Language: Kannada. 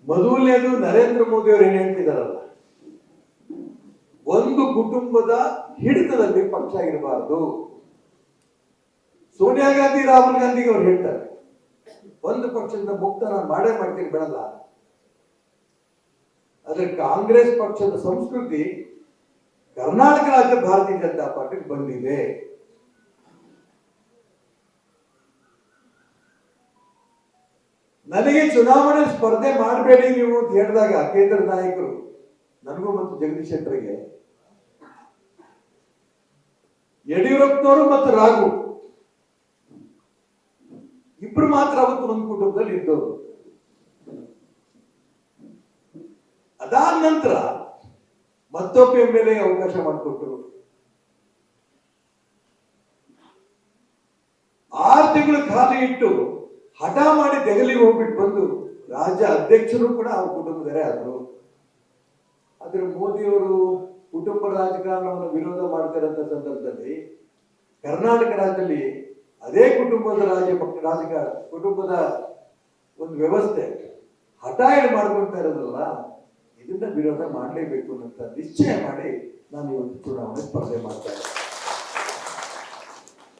ಮೊದಲನೇದು ನರೇಂದ್ರ ಮೋದಿ ಅವರು ಏನ್ ಹೇಳ್ತಿದಾರಲ್ಲ, ಒಂದು ಕುಟುಂಬದ ಹಿಡಿತದಲ್ಲಿ ಪಕ್ಷ ಇರಬಾರದು. ಸೋನಿಯಾ ಗಾಂಧಿ, ರಾಹುಲ್ ಗಾಂಧಿಗೆ ಅವ್ರು ಹೇಳ್ತಾರೆ, ಒಂದು ಪಕ್ಷದಿಂದ ಮುಕ್ತ ನಾನು ಮಾಡೇ ಮಾಡ್ತೀನಿ, ಬಿಡಲ್ಲ. ಆದ್ರೆ ಕಾಂಗ್ರೆಸ್ ಪಕ್ಷದ ಸಂಸ್ಕೃತಿ ಕರ್ನಾಟಕ ರಾಜ್ಯ ಭಾರತೀಯ ಜನತಾ ಪಾರ್ಟಿಗೆ ಬಂದಿದೆ. ನನಗೆ ಚುನಾವಣೆ ಸ್ಪರ್ಧೆ ಮಾಡಬೇಡಿ ನೀವು ಅಂತ ಹೇಳಿದಾಗ ಕೇಂದ್ರ ನಾಯಕರು ನನಗೂ ಮತ್ತು ಜಗದೀಶ್ ಶೆಟ್ಟರ್ಗೆ, ಯಡಿಯೂರಪ್ಪನವರು ಮತ್ತು ರಾಘು ಇಬ್ರು ಮಾತ್ರ ಅವತ್ತು ಒಂದು ಕುಟುಂಬದಲ್ಲಿ ಇದ್ದವರು. ಅದಾದ ನಂತರ ಮತ್ತೊಬ್ಬ ಮೇಲೆ ಅವಕಾಶ ಮಾಡಿಕೊಟ್ಟರು. 6 ತಿಂಗಳು ಖಾಲಿ ಇಟ್ಟು ಹಠ ಮಾಡಿ ದೆಹಲಿಗೆ ಹೋಗ್ಬಿಟ್ಟು ಬಂದು ರಾಜ್ಯ ಅಧ್ಯಕ್ಷರು ಕೂಡ ಅವ್ರ ಕುಟುಂಬದವರೇ ಆದ್ರು. ಆದ್ರೆ ಮೋದಿಯವರು ಕುಟುಂಬ ರಾಜಕಾರಣವನ್ನು ವಿರೋಧ ಮಾಡ್ತಿರಂತ ಸಂದರ್ಭದಲ್ಲಿ ಕರ್ನಾಟಕ ರಾಜ್ಯದಲ್ಲಿ ಅದೇ ಕುಟುಂಬದ ಕುಟುಂಬದ ಒಂದು ವ್ಯವಸ್ಥೆ ಹಠ ಏನು ಮಾಡ್ಕೊಳ್ತಾ ಇರೋದಲ್ಲ, ಇದನ್ನ ವಿರೋಧ ಮಾಡಲೇಬೇಕು ಅಂತ ನಿಶ್ಚಯ ಮಾಡಿ ನಾನು ಇವತ್ತು ಚುನಾವಣೆ ಸ್ಪರ್ಧೆ ಮಾಡ್ತಾ ಇದ್ದೀನಿ.